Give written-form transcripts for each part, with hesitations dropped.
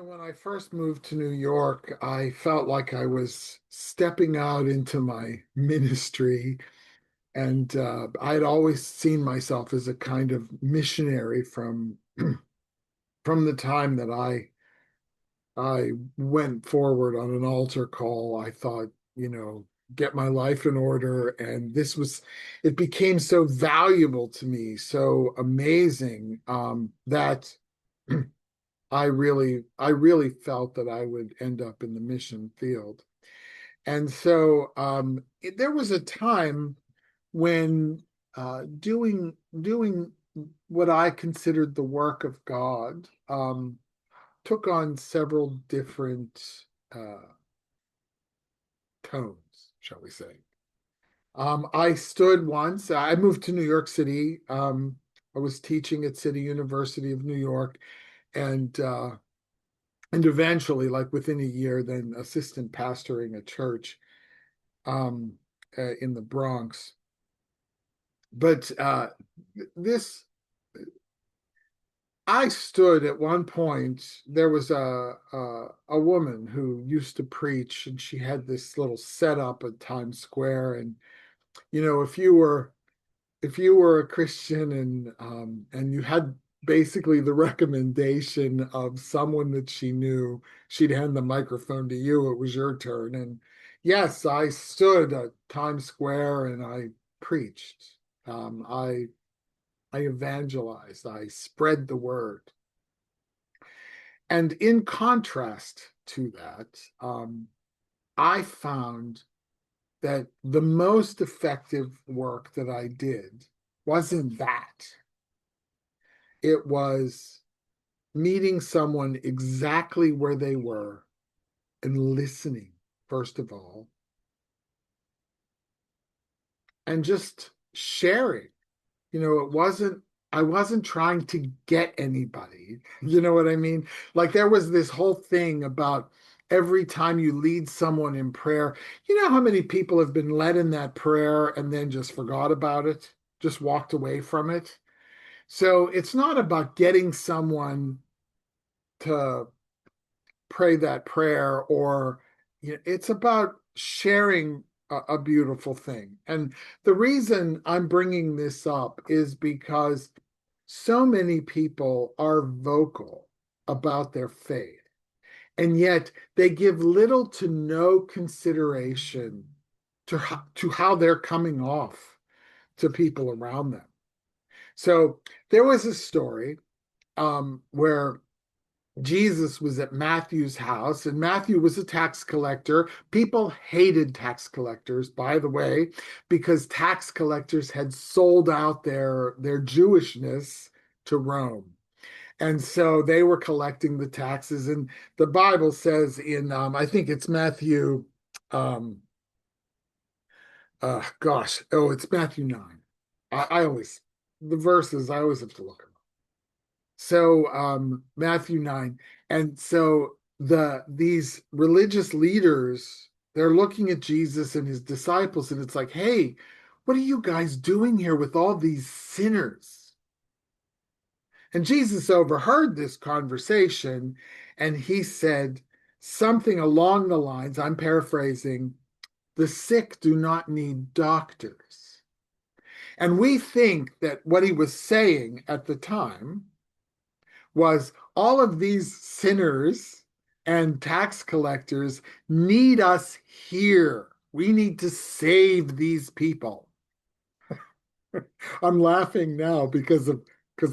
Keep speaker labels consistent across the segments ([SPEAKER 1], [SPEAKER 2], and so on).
[SPEAKER 1] When I first moved to New York, I felt like I was stepping out into my ministry, and I had always seen myself as a kind of missionary from the time that I went forward on an altar call. I thought, get my life in order, and it became so valuable to me, so amazing that. I really felt that I would end up in the mission field. And so there was a time when doing what I considered the work of God took on several different tones, shall we say. I stood once, I moved to New York City. I was teaching at City University of New York, and and eventually, like within a year, then assistant pastoring a church in the Bronx. But this, I stood at one point. There was a woman who used to preach, and she had this little setup at Times Square. And if you were a Christian and you had basically the recommendation of someone that she knew, she'd hand the microphone to you. It was your turn. And yes, I stood at Times Square and I preached. I evangelized. I spread the word. And in contrast to that, I found that the most effective work that I did wasn't that. It was meeting someone exactly where they were and listening, first of all, and just sharing. I wasn't trying to get anybody. You know what I mean? Like there was this whole thing about every time you lead someone in prayer, you know how many people have been led in that prayer and then just forgot about it, just walked away from it. So it's not about getting someone to pray that prayer, or it's about sharing a beautiful thing. And the reason I'm bringing this up is because so many people are vocal about their faith, and yet they give little to no consideration to how they're coming off to people around them. So there was a story where Jesus was at Matthew's house, and Matthew was a tax collector. People hated tax collectors, by the way, because tax collectors had sold out their Jewishness to Rome. And so they were collecting the taxes. And the Bible says I think it's Matthew, um, it's Matthew 9. I always, the verses, I always have to look at. So Matthew 9. And so these religious leaders, they're looking at Jesus and his disciples, and it's like, hey, what are you guys doing here with all these sinners? And Jesus overheard this conversation, and he said something along the lines, I'm paraphrasing, the sick do not need doctors. And we think that what he was saying at the time was all of these sinners and tax collectors need us here. We need to save these people. I'm laughing now because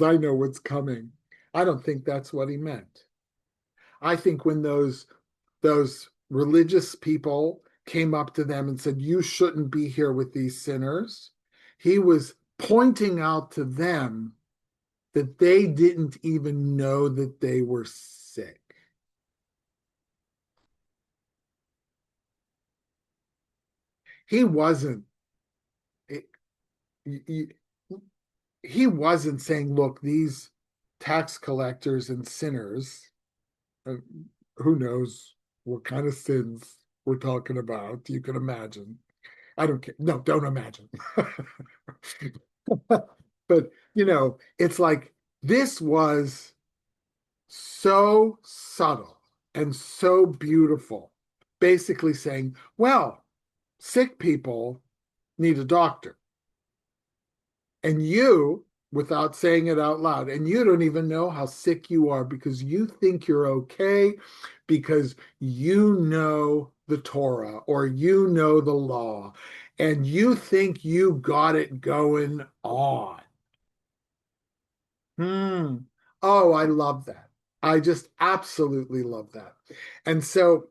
[SPEAKER 1] I know what's coming. I don't think that's what he meant. I think when those religious people came up to them and said, "You shouldn't be here with these sinners," he was pointing out to them that they didn't even know that they were sick. He wasn't he, he wasn't saying, look, these tax collectors and sinners, uh, who knows what kind of sins we're talking about. You can imagine. I don't care. No, don't imagine. But it's like this was so subtle and so beautiful, basically saying, well, sick people need a doctor. And you, without saying it out loud, and you don't even know how sick you are because you think you're okay because you know the Torah or you know the law and you think you got it going on. Hmm. Oh, I love that. I just absolutely love that. And so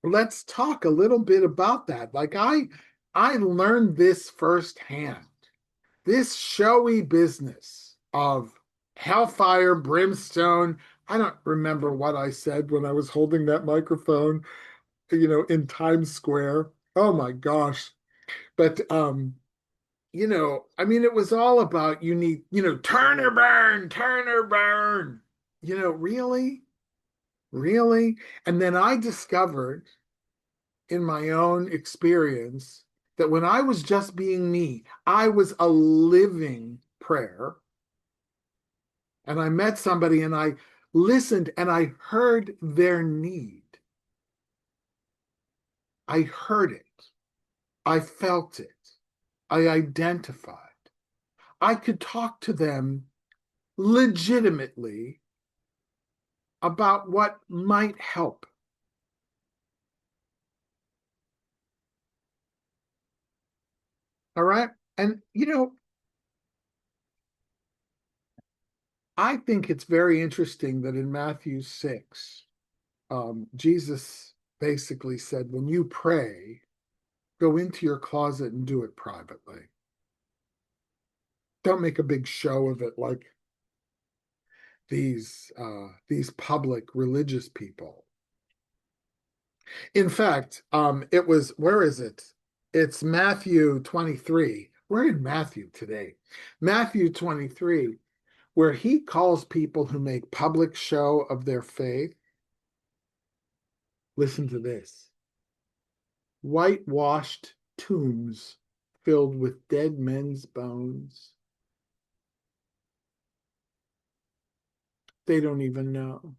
[SPEAKER 1] let's talk a little bit about that. Like I learned this firsthand. This showy business of hellfire, brimstone. I don't remember what I said when I was holding that microphone, in Times Square. Oh my gosh. But I mean, it was all about you need, turn or burn, turn or burn. Really? Really? And then I discovered in my own experience that when I was just being me, I was a living prayer. And I met somebody and I listened and I heard their need. I heard it. I felt it. I identified. I could talk to them legitimately about what might help. All right. And, I think it's very interesting that in Matthew 6, Jesus basically said, when you pray, go into your closet and do it privately. Don't make a big show of it like these public religious people. In fact, it was where is it? It's Matthew 23. We're in Matthew today. Matthew 23, where he calls people who make public show of their faith. Listen to this. Whitewashed tombs filled with dead men's bones. They don't even know.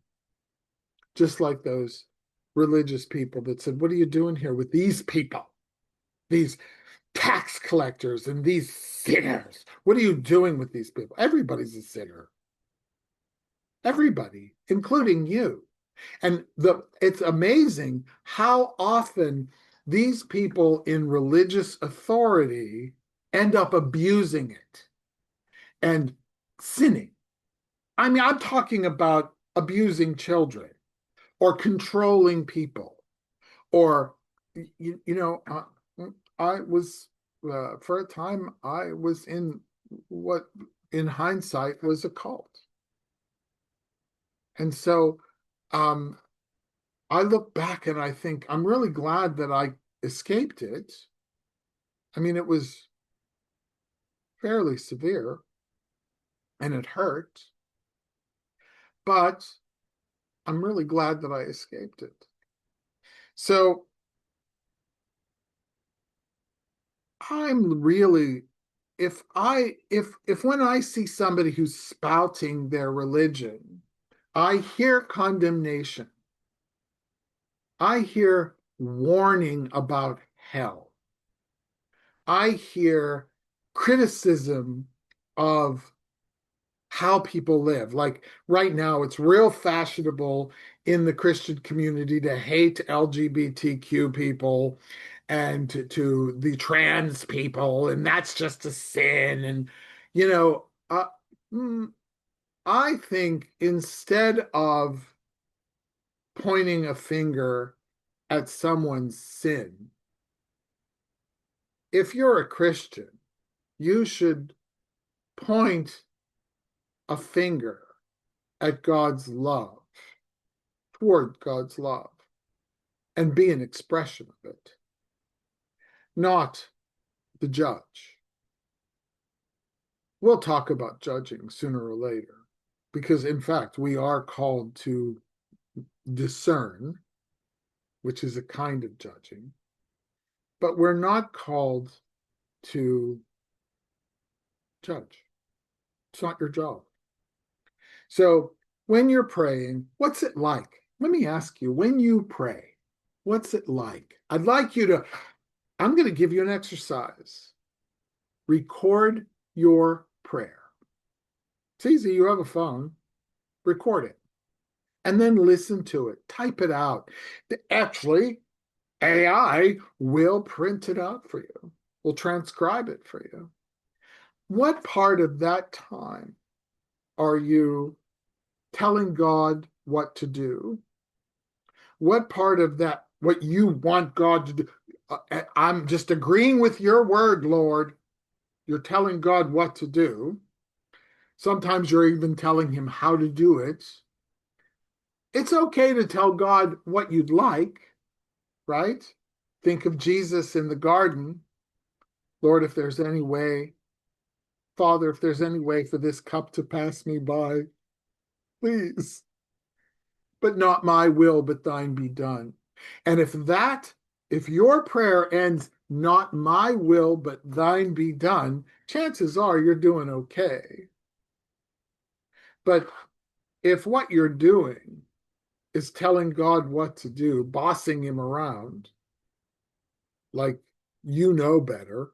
[SPEAKER 1] Just like those religious people that said, what are you doing here with these people? These tax collectors and these sinners. What are you doing with these people? Everybody's a sinner. Everybody, including you. And it's amazing how often these people in religious authority end up abusing it and sinning. I mean, I'm talking about abusing children or controlling people or I was for a time I was in what in hindsight was a cult. And so um I look back and I think I'm really glad that I escaped it. I mean, it was fairly severe and it hurt, but I'm really glad that I escaped it. So I'm really if when I see somebody who's spouting their religion, I hear condemnation. I hear warning about hell. I hear criticism of how people live. Like right now, it's real fashionable in the Christian community to hate LGBTQ people and to the trans people, and that's just a sin. And, you know, uh, mm, I think instead of pointing a finger at someone's sin, if you're a Christian, you should point a finger at God's love, toward God's love, and be an expression of it, not the judge. We'll talk about judging sooner or later, because in fact, we are called to discern, which is a kind of judging, but we're not called to judge. It's not your job. So When you're praying, what's it like? Let me ask you, when you pray, what's it like? I'm going to give you an exercise. Record your prayer. It's easy. You have a phone, record it, and then listen to it. Type it out. Actually, AI will print it out for you, will transcribe it for you. What part of that time are you telling God what to do? What part of that, what you want God to do? I'm just agreeing with your word, Lord. You're telling God what to do. Sometimes you're even telling him how to do it. It's okay to tell God what you'd like, right? Think of Jesus in the garden. Lord, if there's any way, Father, if there's any way for this cup to pass me by, please. But not my will, but thine be done. And if your prayer ends, not my will, but thine be done, chances are you're doing okay. But if what you're doing is telling God what to do, bossing him around, like you know better,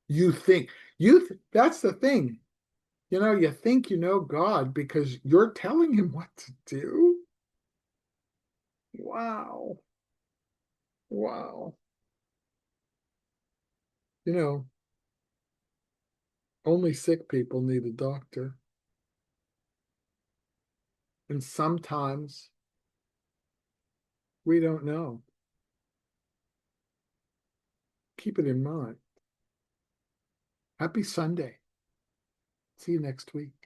[SPEAKER 1] you think, that's the thing. You think you know God because you're telling him what to do. Wow. Wow. You know, only sick people need a doctor. And sometimes we don't know. Keep it in mind. Happy Sunday. See you next week.